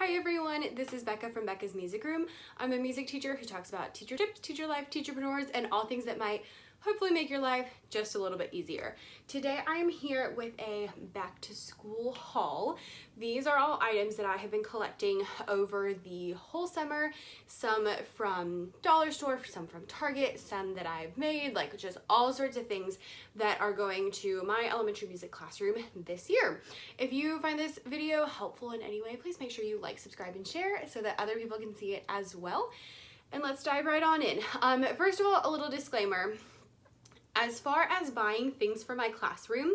Hi everyone, this is Becca from Becca's Music Room. I'm a music teacher who talks about teacher tips, teacher life, teacherpreneurs, and all things that might hopefully make your life just a little bit easier. Today I am here with a back to school haul. These are all items that I have been collecting over the whole summer, some from dollar store, some from Target, some that I've made, like just all sorts of things that are going to my elementary music classroom this year. If you find this video helpful in any way, please make sure you like, subscribe, and share so that other people can see it as well. And let's dive right on in. First of all, a little disclaimer. As far as buying things for my classroom,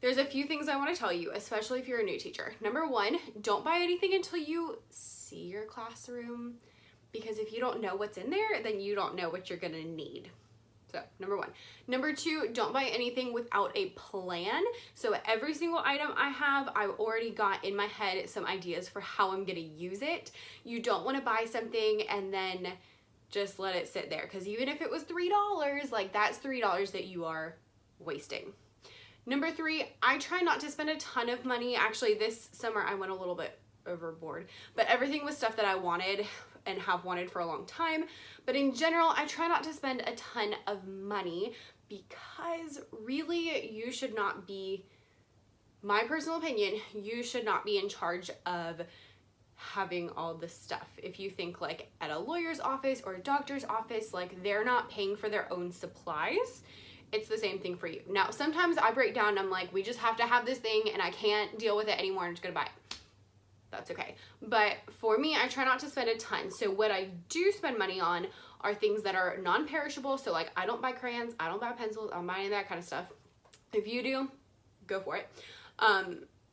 there's a few things I want to tell you, especially if you're a new teacher. Number one, don't buy anything until you see your classroom, because if you don't know what's in there, then you don't know what you're going to need. So, number one. Number two, don't buy anything without a plan. So every single item I have, I've already got in my head some ideas for how I'm going to use it. You don't want to buy something and then just let it sit there, because even if it was $3, like that's $3 that you are wasting. Number three, I try not to spend a ton of money. Actually, this summer I went a little bit overboard, but everything was stuff that I wanted and have wanted for a long time. But in general, I try not to spend a ton of money, because really you should not be, my personal opinion, you should not be in charge of having all this stuff. If you think like at a lawyer's office or a doctor's office, like they're not paying for their own supplies, it's the same thing for you. Now, sometimes I break down and I'm like, we just have to have this thing and I can't deal with it anymore, I'm just gonna buy it. That's okay. But for me, I try not to spend a ton. So what I do spend money on are things that are non-perishable. So like I don't buy crayons, I don't buy pencils, I don't buy any of that kind of stuff. If you do, go for it.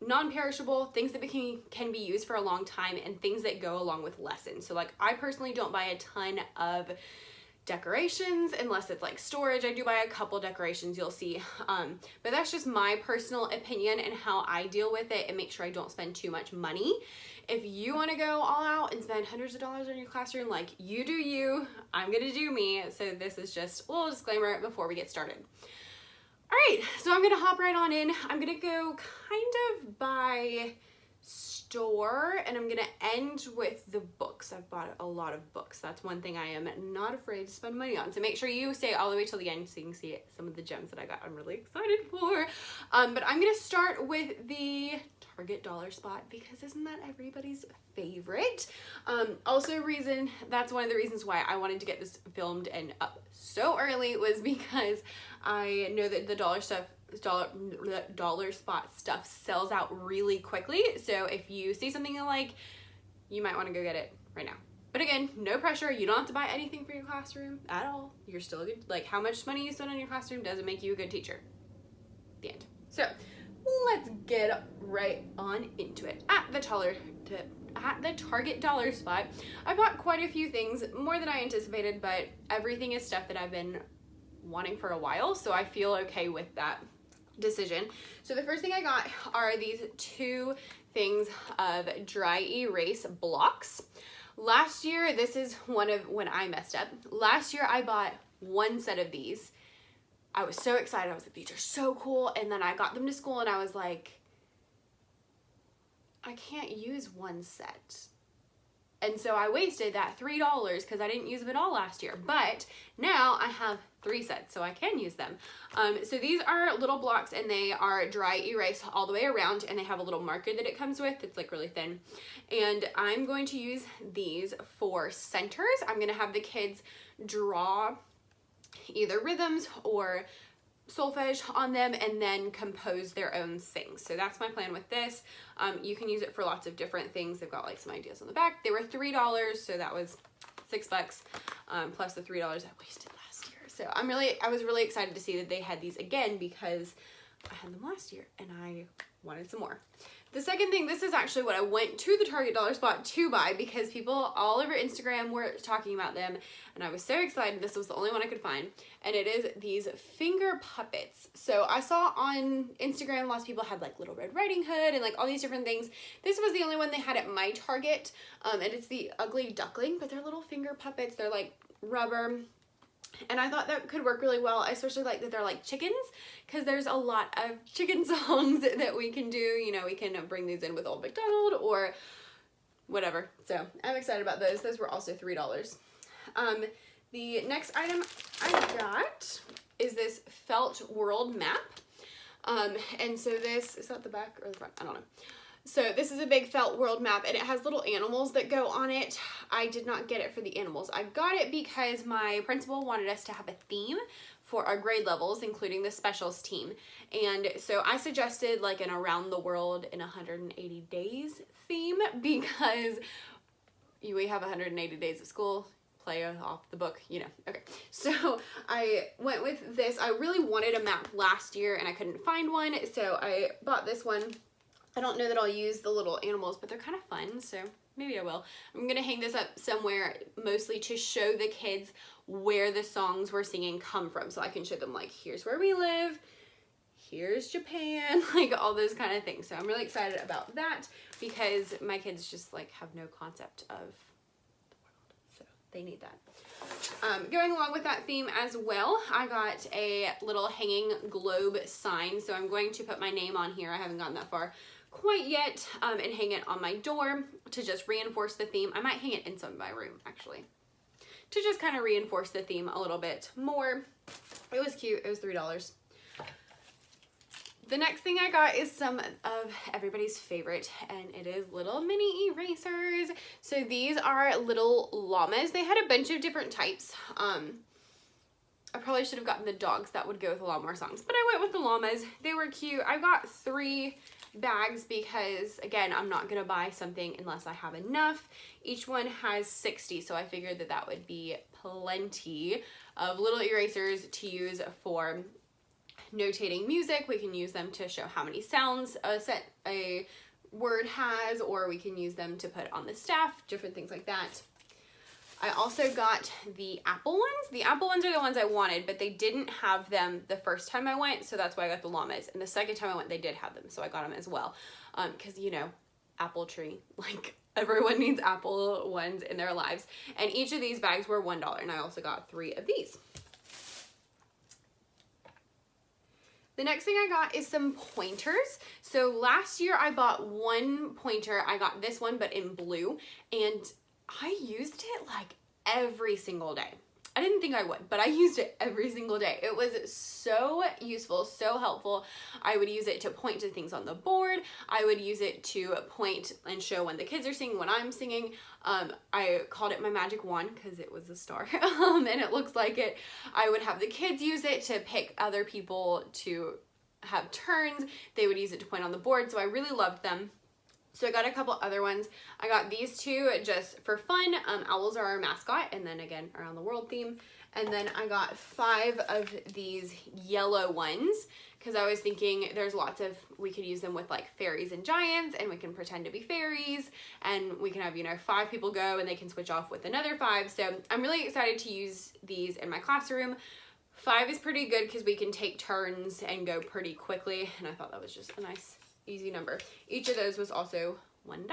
Non-perishable, things that can be used for a long time, and things that go along with lessons. So like I personally don't buy a ton of decorations unless it's like storage. I do buy a couple decorations, you'll see, but that's just my personal opinion and how I deal with it and make sure I don't spend too much money. If you want to go all out and spend hundreds of dollars on your classroom, like you do you, I'm gonna do me. So this is just a little disclaimer before we get started. All right, so I'm gonna hop right on in. I'm gonna go kind of by store, and I'm gonna end with the books. I've bought a lot of books. That's one thing I am not afraid to spend money on. So make sure you stay all the way till the end so you can see some of the gems that I got. I'm really excited for. But I'm gonna start with the Target dollar spot, because isn't that everybody's favorite? Also, that's one of the reasons why I wanted to get this filmed and up so early, was because I know that the dollar spot stuff sells out really quickly. So if you see something you like, you might want to go get it right now. But again, no pressure. You don't have to buy anything for your classroom at all. You're still good. Like how much money you spend on your classroom doesn't make you a good teacher. The end. So let's get right on into it. At the Target dollar spot, I bought quite a few things, more than I anticipated, but everything is stuff that I've been wanting for a while, so I feel okay with that decision. So the first thing I got are these two things of dry erase blocks. Last year, this is one of when I messed up. Last year I bought one set of these. I was so excited. I was like, these are so cool. And then I got them to school and I was like, I can't use one set. And so I wasted that $3 because I didn't use them at all last year. But now I have 3 sets, so I can use them. So these are little blocks, and they are dry erase all the way around, and they have a little marker that it comes with. It's like really thin. And I'm going to use these for centers. I'm going to have the kids draw either rhythms or solfege on them and then compose their own things. So that's my plan with this. You can use it for lots of different things. They've got like some ideas on the back. They were $3, so that was $6 plus the $3 I wasted last year. So I was really excited to see that they had these again, because I had them last year and I wanted some more. The second thing, this is actually what I went to the Target dollar spot to buy, because people all over Instagram were talking about them, and I was so excited. This was the only one I could find, and it is these finger puppets. So I saw on Instagram lots of people had like Little Red Riding Hood and like all these different things. This was the only one they had at my Target, and it's the Ugly Duckling, but they're little finger puppets. They're like rubber. And I thought that could work really well. I especially like that they're like chickens, because there's a lot of chicken songs that we can do. You know, we can bring these in with Old MacDonald or whatever. So I'm excited about those. Those were also $3. The next item I got is this felt world map. And so this, is that the back or the front? I don't know. So this is a big felt world map, and it has little animals that go on it. I did not get it for the animals. I got it because my principal wanted us to have a theme for our grade levels, including the specials team. And so I suggested like an around the world in 180 days theme, because we have 180 days of school, play off the book, you know. Okay, so I went with this. I really wanted a map last year and I couldn't find one, so I bought this one. I don't know that I'll use the little animals, but they're kind of fun, so maybe I will. I'm gonna hang this up somewhere, mostly to show the kids where the songs we're singing come from, so I can show them like, here's where we live, here's Japan, like all those kind of things. So I'm really excited about that, because my kids just like have no concept of the world, so they need that. Going along with that theme as well, I got a little hanging globe sign, so I'm going to put my name on here. I haven't gotten that far quite yet, and hang it on my door to just reinforce the theme. I might hang it inside my room, actually, to just kind of reinforce the theme a little bit more. It was cute. It was $3. The next thing I got is some of everybody's favorite, and it is little mini erasers. So these are little llamas. They had a bunch of different types. I probably should have gotten the dogs. That would go with a lot more songs, but I went with the llamas. They were cute. I got 3 bags because, again, I'm not gonna buy something unless I have enough. Each one has 60, so I figured that that would be plenty of little erasers to use for notating music. We can use them to show how many sounds a word has, or we can use them to put on the staff, different things like that. I also got the apple ones. The apple ones are the ones I wanted, but they didn't have them the first time I went, so that's why I got the llamas. And the second time I went, they did have them, so I got them as well. Because, you know, apple tree, like everyone needs apple ones in their lives. And each of these bags were $1, and I also got 3 of these. The next thing I got is some pointers. So last year I bought 1 pointer. I got this one, but in blue, and I used it like every single day. I didn't think I would, but I used it every single day. It was so useful, so helpful. I would use it to point to things on the board. I would use it to point and show when the kids are singing, when I'm singing. I called it my magic wand because it was a star, and it looks like it. I would have the kids use it to pick other people to have turns. They would use it to point on the board, so I really loved them. So I got a couple other ones. I got these 2 just for fun. Owls are our mascot, and then again, around the world theme. And then I got 5 of these yellow ones, because I was thinking there's lots of, we could use them with like fairies and giants, and we can pretend to be fairies, and we can have, you know, 5 people go and they can switch off with another 5. So I'm really excited to use these in my classroom. 5 is pretty good because we can take turns and go pretty quickly, and I thought that was just a nice, easy number. Each of those was also $1.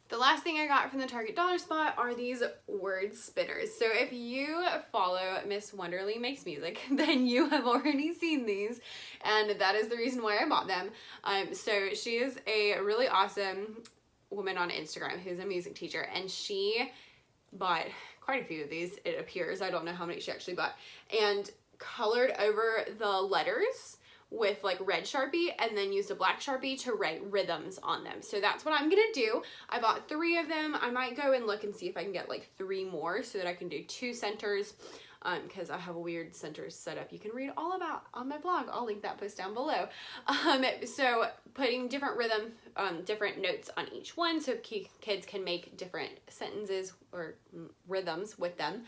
The last thing I got from the Target dollar spot are these word spinners. So if you follow Miss Wonderly Makes Music, then you have already seen these, and that is the reason why I bought them. So she is a really awesome woman on Instagram who's a music teacher, and she bought quite a few of these, it appears. I don't know how many she actually bought, and colored over the letters with like red Sharpie, and then used a black Sharpie to write rhythms on them. So that's what I'm gonna do. I bought 3 of them. I might go and look and see if I can get like 3 more so that I can do 2 centers, because I have a weird centers setup you can read all about on my blog. I'll link that post down below. So putting different rhythm, different notes on each one, so kids can make different sentences or rhythms with them.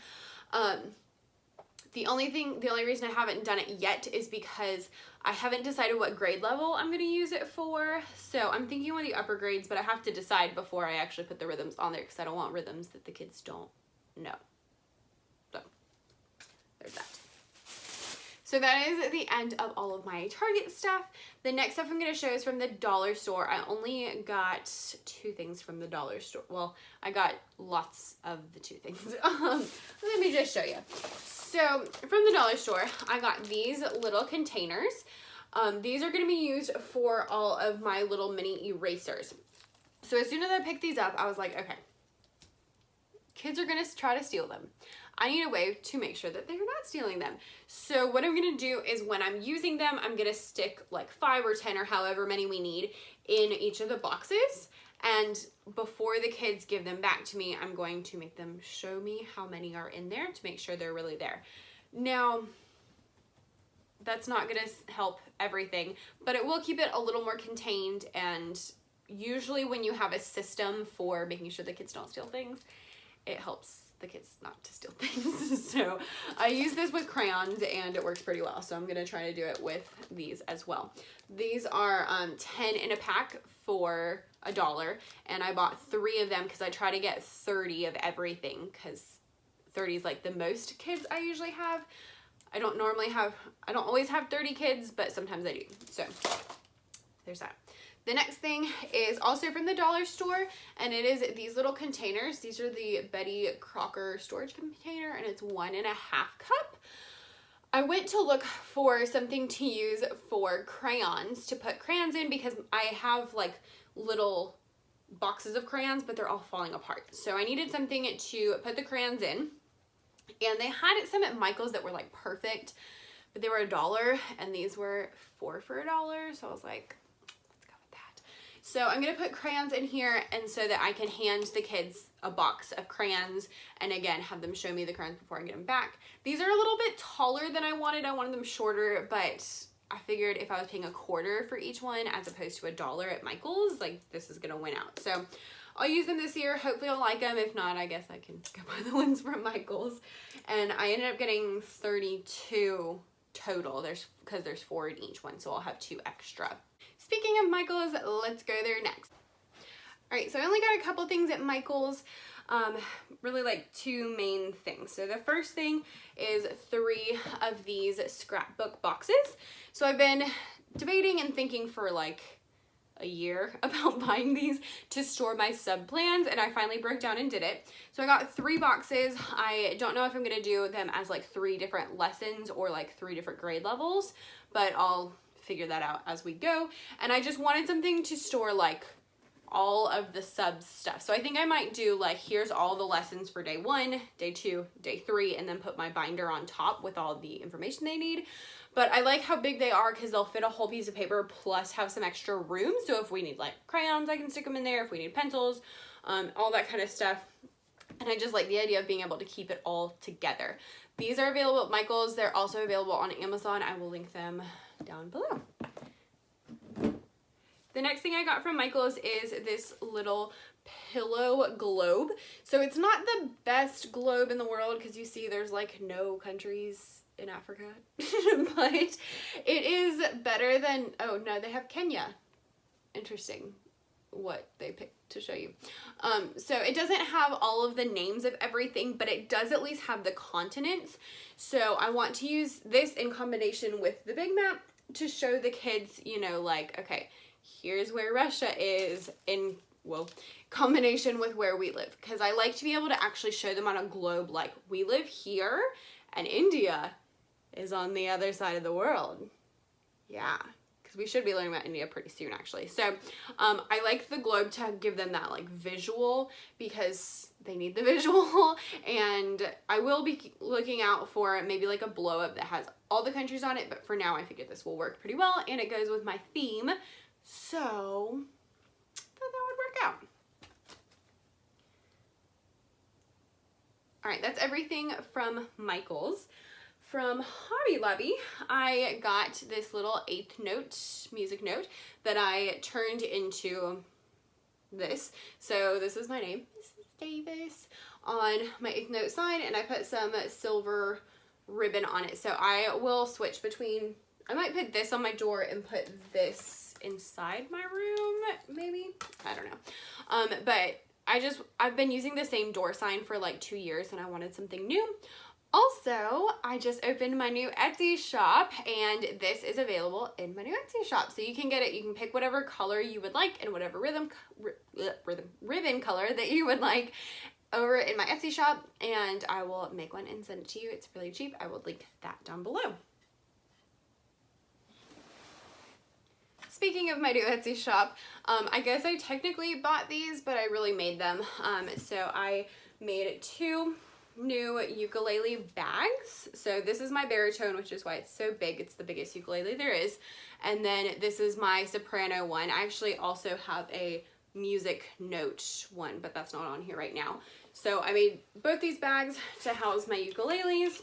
The only reason I haven't done it yet is because I haven't decided what grade level I'm going to use it for. So I'm thinking one of the upper grades, but I have to decide before I actually put the rhythms on there, because I don't want rhythms that the kids don't know. So there's that. So that is the end of all of my Target stuff. The next stuff I'm going to show is from the dollar store. I only got 2 things from the dollar store. Well, I got lots of the 2 things. Let me just show you. So from the dollar store, I got these little containers. These are going to be used for all of my little mini erasers. So as soon as I picked these up, I was like, okay, kids are going to try to steal them. I need a way to make sure that they're not stealing them. So what I'm going to do is when I'm using them, I'm going to stick like 5 or 10 or however many we need in each of the boxes. And before the kids give them back to me, I'm going to make them show me how many are in there to make sure they're really there. Now, that's not going to help everything, but it will keep it a little more contained. And usually when you have a system for making sure the kids don't steal things, it helps the kids not to steal things. So I use this with crayons and it works pretty well. So I'm going to try to do it with these as well. These are 10 in a pack for $1, and I bought 3 of them because I try to get 30 of everything because 30 is like the most kids I usually have. I don't always have 30 kids, but sometimes I do. So there's that. The next thing is also from the dollar store, and it is these little containers. These are the Betty Crocker storage container, and it's 1.5 cup. I went to look for something to use for crayons, to put crayons in, because I have like little boxes of crayons, but they're all falling apart. So I needed something to put the crayons in, and they had some at Michael's that were like perfect, but they were $1, and these were 4 for $1. So I was like, so I'm going to put crayons in here, and so that I can hand the kids a box of crayons and again have them show me the crayons before I get them back. These are a little bit taller than I wanted. I wanted them shorter, but I figured if I was paying $1 for each one as opposed to $1 at Michael's, like this is going to win out. So I'll use them this year. Hopefully I'll like them. If not, I guess I can go buy the ones from Michael's. And I ended up getting 32 total. Because there's 4 in each one, so I'll have 2 extra. Speaking of Michael's, let's go there next. All right, so I only got a couple things at Michael's, really like 2 main things. So the first thing is 3 of these scrapbook boxes. So I've been debating and thinking for like a year about buying these to store my sub plans, and I finally broke down and did it. So I got 3 boxes. I don't know if I'm gonna do them as like 3 different lessons or like 3 different grade levels, but I'll figure that out as we go. And I just wanted something to store like all of the sub stuff. So I think I might do like, here's all the lessons for day 1, day 2, day 3, and then put my binder on top with all the information they need. But I like how big they are because they'll fit a whole piece of paper plus have some extra room. So if we need like crayons, I can stick them in there. If we need pencils, all that kind of stuff. And I just like the idea of being able to keep it all together. These are available at Michael's. They're also available on Amazon. I will link them down below. The next thing I got from Michael's is this little pillow globe. So it's not the best globe in the world because you see there's like no countries in Africa, but it is better than, oh no, they have Kenya. Interesting what they picked to show you. So it doesn't have all of the names of everything, but it does at least have the continents. So I want to use this in combination with the big map to show the kids, you know, like, okay, here's where Russia is in, well, combination with where we live. Because I like to be able to actually show them on a globe, like, we live here and India is on the other side of the world. Yeah, because we should be learning about India pretty soon, actually. So I like the globe to give them that like visual because they need the visual. And I will be looking out for maybe like a blow up that has all the countries on it. But for now, I figured this will work pretty well and it goes with my theme. So I thought that would work out. All right, that's everything from Michael's. From Hobby Lobby, I got this little 8th note, music note, that I turned into this. So this is my name, Mrs. Davis, on my 8th note sign, and I put some silver ribbon on it. So I will switch between, I might put this on my door and put this inside my room, maybe? I don't know. But I've been using the same door sign for like 2 years, and I wanted something new. Also, I just opened my new Etsy shop, and this is available in my new Etsy shop. So you can get it, you can pick whatever color you would like and whatever ribbon color that you would like over in my Etsy shop, and I will make one and send it to you. It's really cheap. I will link that down below. speaking of my new Etsy shop, I guess I technically bought these, but I really made them. So I made 2 new ukulele bags. So this is my baritone, which is why it's so big. It's the biggest ukulele there is. And then this is my soprano one. I actually also have a music note one, but that's not on here right now. So I made both these bags to house my ukuleles.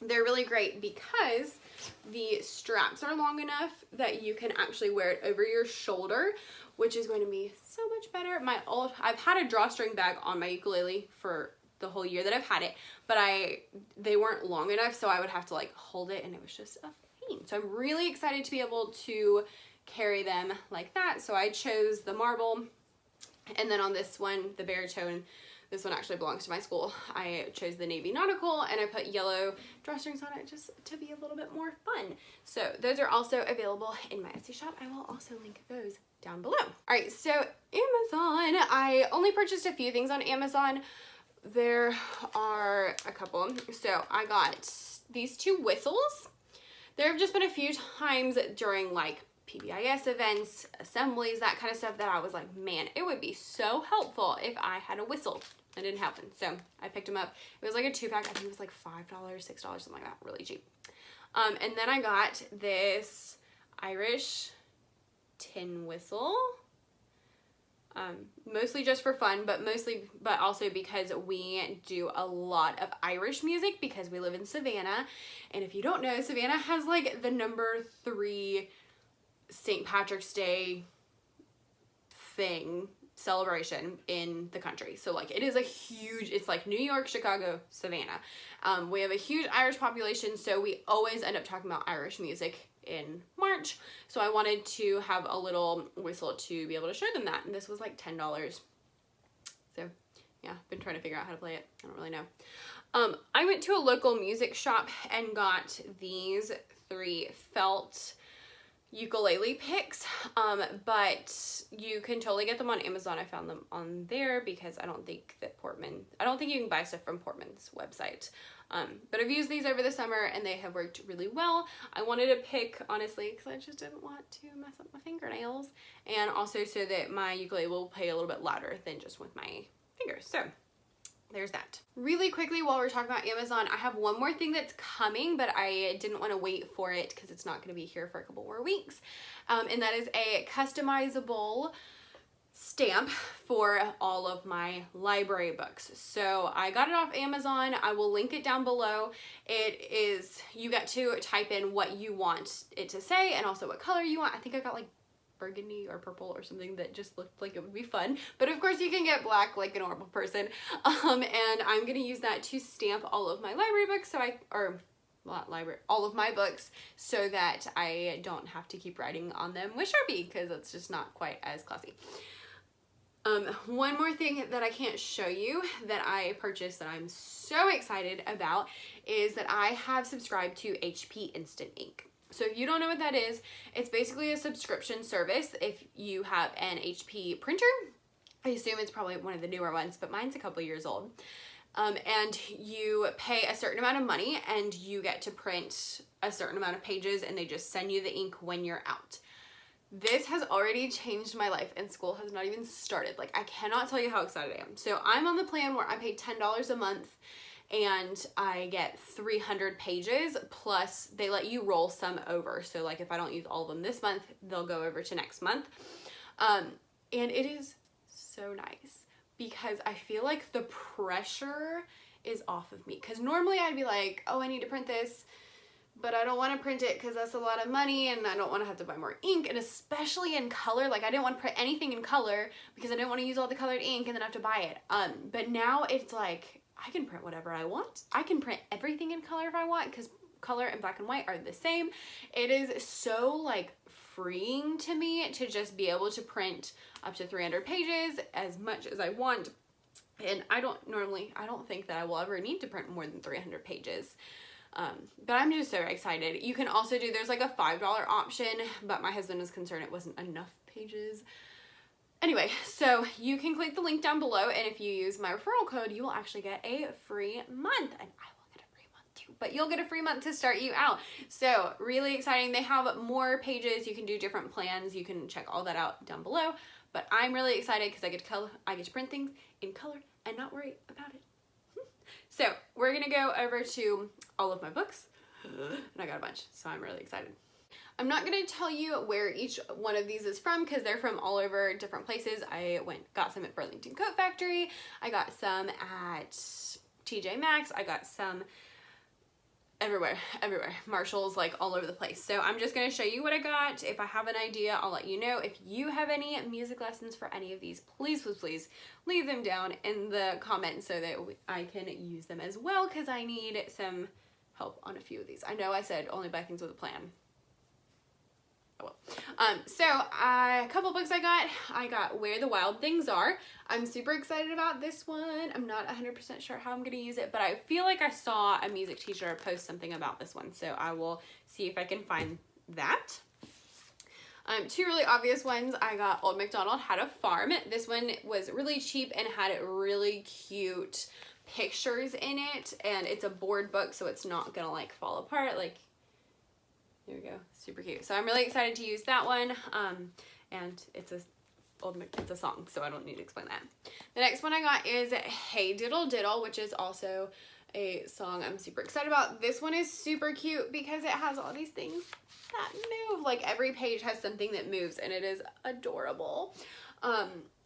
They're really great because the straps are long enough that you can actually wear it over your shoulder, which is going to be so much better. I've had a drawstring bag on my ukulele for the whole year that I've had it, but they weren't long enough, so I would have to like hold it, and it was just a pain. So I'm really excited to be able to carry them like that. So I chose the marble, and then on this one, the baritone, this one actually belongs to my school, I chose the navy nautical, and I put yellow drawstrings on it just to be a little bit more fun. So those are also available in my Etsy shop. I will also link those down below. All right, so Amazon, I only purchased a few things on Amazon. There are a couple. So I got these 2 whistles. There have just been a few times during like PBIS events, assemblies, that kind of stuff, that I was like, man, it would be so helpful if I had a whistle. It didn't happen. So I picked them up. It was like a 2-pack. I think it was like $5, $6, something like that. Really cheap. And then I got this Irish tin whistle. Mostly just for fun, but also because we do a lot of Irish music because we live in Savannah. And if you don't know, Savannah has like the number 3 St. Patrick's Day celebration in the country. So like it is a huge, it's like New York, Chicago, Savannah. We have a huge Irish population, so we always end up talking about Irish music in March. So I wanted to have a little whistle to be able to show them that. And this was like $10. So yeah, been trying to figure out how to play it. I don't really know. I went to a local music shop and got these 3 felt ukulele picks, but you can totally get them on Amazon. I found them on there because I don't think you can buy stuff from Portman's website. But I've used these over the summer and they have worked really well. I wanted to pick, honestly, because I just didn't want to mess up my fingernails, and also so that my ukulele will play a little bit louder than just with my fingers. So there's that. Really quickly, while we're talking about Amazon, I have one more thing that's coming, but I didn't want to wait for it because it's not going to be here for a couple more weeks. And that is a customizable stamp for all of my library books. So I got it off Amazon. I will link it down below. You get to type in what you want it to say and also what color you want. I think I got like burgundy or purple or something that just looked like it would be fun, but of course you can get black like a normal person. And I'm gonna use that to stamp all of my library books, all of my books, so that I don't have to keep writing on them with Sharpie, because it's just not quite as classy. One more thing that I can't show you that I purchased that I'm so excited about is that I have subscribed to HP Instant Ink. So if you don't know what that is, it's basically a subscription service. If you have an HP printer, I assume it's probably one of the newer ones, but mine's a couple years old. And you pay a certain amount of money and you get to print a certain amount of pages, and they just send you the ink when you're out. This has already changed my life, and school has not even started. Like, I cannot tell you how excited I am. So I'm on the plan where I pay $10 a month and I get 300 pages, plus they let you roll some over. So like if I don't use all of them this month, they'll go over to next month. And it is so nice because I feel like the pressure is off of me. Because normally I'd be like, oh, I need to print this, but I don't want to print it because that's a lot of money and I don't want to have to buy more ink, and especially in color. Like, I didn't want to print anything in color because I didn't want to use all the colored ink and then have to buy it. But now it's like, I can print whatever I want. I can print everything in color if I want, because color and black and white are the same. It is so like freeing to me to just be able to print up to 300 pages as much as I want. And I don't think that I will ever need to print more than 300 pages. But I'm just so excited. You can also there's like a $5 option, but my husband was concerned it wasn't enough pages. Anyway, so you can click the link down below, and if you use my referral code, you will actually get a free month, and I will get a free month to, but you'll get a free month to start you out. So really exciting. They have more pages. You can do different plans. You can check all that out down below. But I'm really excited because I get to print things in color and not worry about it. So we're gonna go over to all of my books, and I got a bunch, so I'm really excited. I'm not gonna tell you where each one of these is from because they're from all over different places. I got some at Burlington Coat Factory. I got some at TJ Maxx. I got some everywhere. Marshalls, like all over the place. So I'm just gonna show you what I got. If I have an idea, I'll let you know. If you have any music lessons for any of these, please leave them down in the comments so that I can use them as well, because I need some help on a few of these. I know I said only buy things with a plan. Oh well. So a couple books I got Where the Wild Things Are. I'm super excited about this one. I'm not 100% sure how I'm gonna use it, but I feel like I saw a music teacher post something about this one, so I will see if I can find that. Two really obvious ones. I got Old MacDonald Had a Farm. This one was really cheap and had really cute pictures in it, and it's a board book, so it's not gonna like fall apart. Like, there we go, super cute. So I'm really excited to use that one, and it's a song, so I don't need to explain that. The next one I got is Hey Diddle Diddle, which is also a song I'm super excited about. This one is super cute because it has all these things that move. Like every page has something that moves, and it is adorable.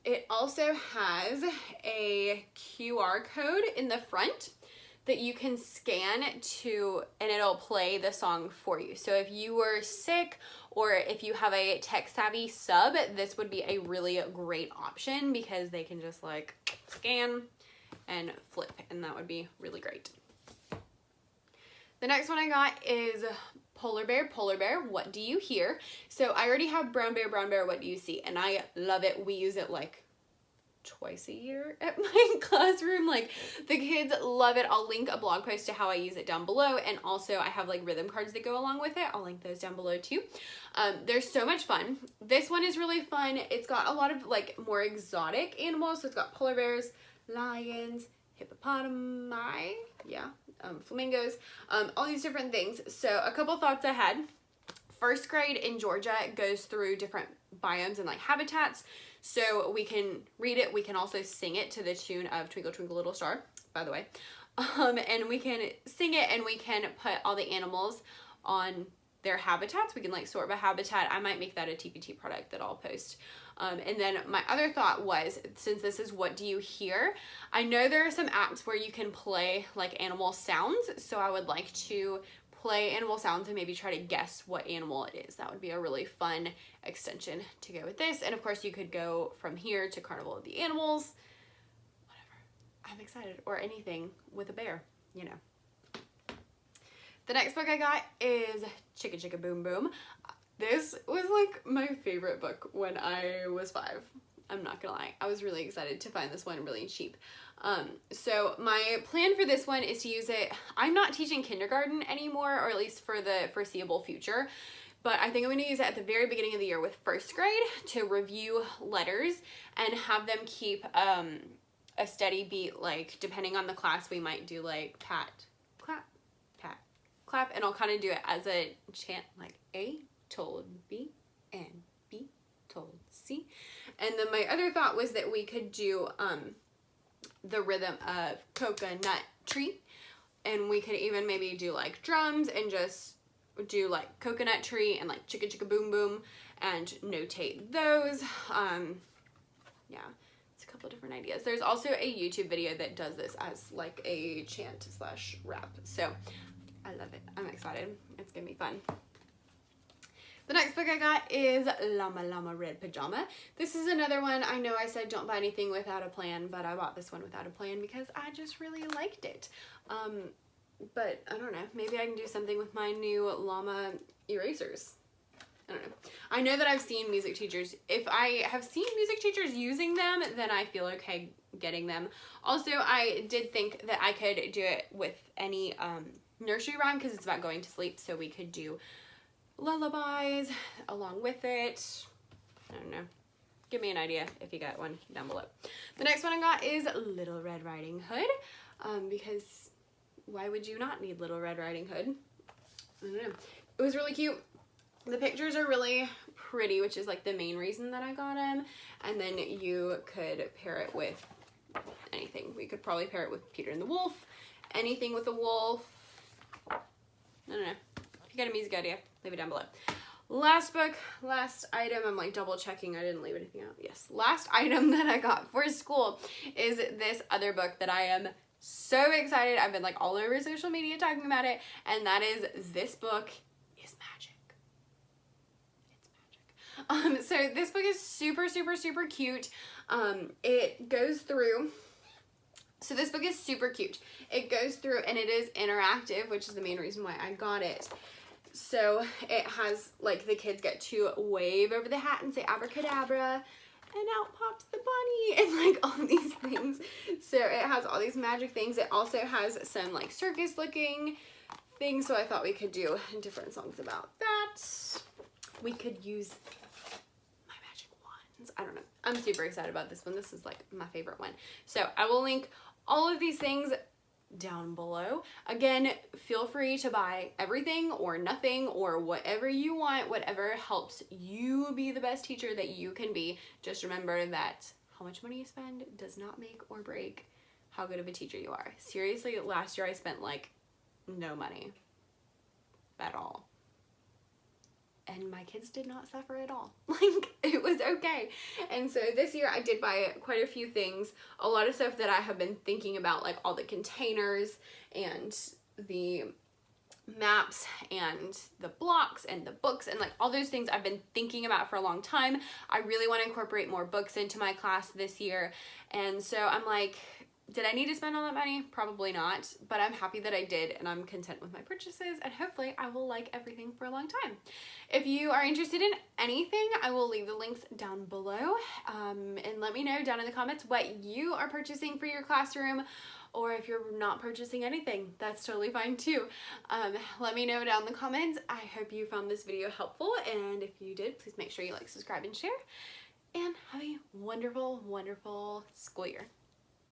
It also has a QR code in the front that you can scan to, and it'll play the song for you. So if you were sick or if you have a tech savvy sub, this would be a really great option because they can just like scan and flip, and that would be really great. The next one I got is Polar Bear, What Do You Hear? So I already have Brown Bear, What Do You See? And I love it. We use it like twice a year at my classroom. Like the kids love it. I'll link a blog post to how I use it down below, and also I have like rhythm cards that go along with it. I'll link those down below too. They're so much fun. This one is really fun. It's got a lot of like more exotic animals. So it's got polar bears, lions, hippopotami, yeah, flamingos, all these different things. So a couple thoughts I had. First grade in Georgia goes through different biomes and like habitats. So we can read it, we can also sing it to the tune of Twinkle Twinkle Little Star, by the way. And we can sing it, and we can put all the animals on their habitats. We can like sort by habitat. I might make that a TPT product that I'll post. And then my other thought was, since this is What Do You Hear? I know there are some apps where you can play like animal sounds. So I would like to play animal sounds and maybe try to guess what animal it is. That would be a really fun extension to go with this. And of course you could go from here to Carnival of the Animals, whatever. I'm excited. Or anything with a bear, you know. The next book I got is Chicka Chicka Boom Boom. This was like my favorite book when I was 5. I'm not gonna lie. I was really excited to find this one really cheap. So my plan for this one is to use it. I'm not teaching kindergarten anymore, or at least for the foreseeable future, but I think I'm gonna use it at the very beginning of the year with first grade to review letters and have them keep a steady beat. Like depending on the class, we might do like pat, clap, pat, clap, and I'll kind of do it as a chant, like A told B and B told C. And then my other thought was that we could do the rhythm of coconut tree, and we could even maybe do like drums and just do like coconut tree and like chicka chicka boom boom and notate those. Yeah, it's a couple different ideas. There's also a YouTube video that does this as like a chant slash rap. So I love it. I'm excited. It's gonna be fun. The next book I got is Llama Llama Red Pajama. This is another one. I know I said don't buy anything without a plan, but I bought this one without a plan because I just really liked it. But I don't know, maybe I can do something with my new llama erasers. I don't know. I know that I've seen music teachers. If I have seen music teachers using them, then I feel okay getting them. Also, I did think that I could do it with any nursery rhyme because it's about going to sleep, so we could do lullabies along with it. I don't know. Give me an idea if you got one down below. The next one I got is Little Red Riding Hood, because why would you not need Little Red Riding Hood? I don't know. It was really cute. The pictures are really pretty, which is like the main reason that I got them. And then you could pair it with anything. We could probably pair it with Peter and the Wolf, anything with a wolf. I don't know. If you got a music idea, leave it down below. Last book, last item, I'm like double checking I didn't leave anything out. Yes, last item that I got for school is this other book that I am so excited. I've been like all over social media talking about it, and that is This Book is Magic. It's magic. So this book is super, super, super cute. It goes through, so this book is super cute. It goes through and it is interactive, which is the main reason why I got it. So it has, like, the kids get to wave over the hat and say abracadabra, and out pops the bunny, and like all these things. So it has all these magic things. It also has some like circus looking things, so I thought we could do different songs about that. We could use my magic wands. I don't know. I'm super excited about this one. This is like my favorite one. So I will link all of these things down below. Again, feel free to buy everything or nothing or whatever you want, whatever helps you be the best teacher that you can be. Just remember that how much money you spend does not make or break how good of a teacher you are. Seriously, last year I spent like no money at all. And my kids did not suffer at all. Like, it was okay. And so this year I did buy quite a few things. A lot of stuff that I have been thinking about, like all the containers and the maps and the blocks and the books and like all those things I've been thinking about for a long time. I really want to incorporate more books into my class this year. And so I'm like, did I need to spend all that money? Probably not, but I'm happy that I did, and I'm content with my purchases, and hopefully I will like everything for a long time. If you are interested in anything, I will leave the links down below, and let me know down in the comments what you are purchasing for your classroom, or if you're not purchasing anything, that's totally fine too. Let me know down in the comments. I hope you found this video helpful, and if you did, please make sure you like, subscribe, and share, and have a wonderful, wonderful school year.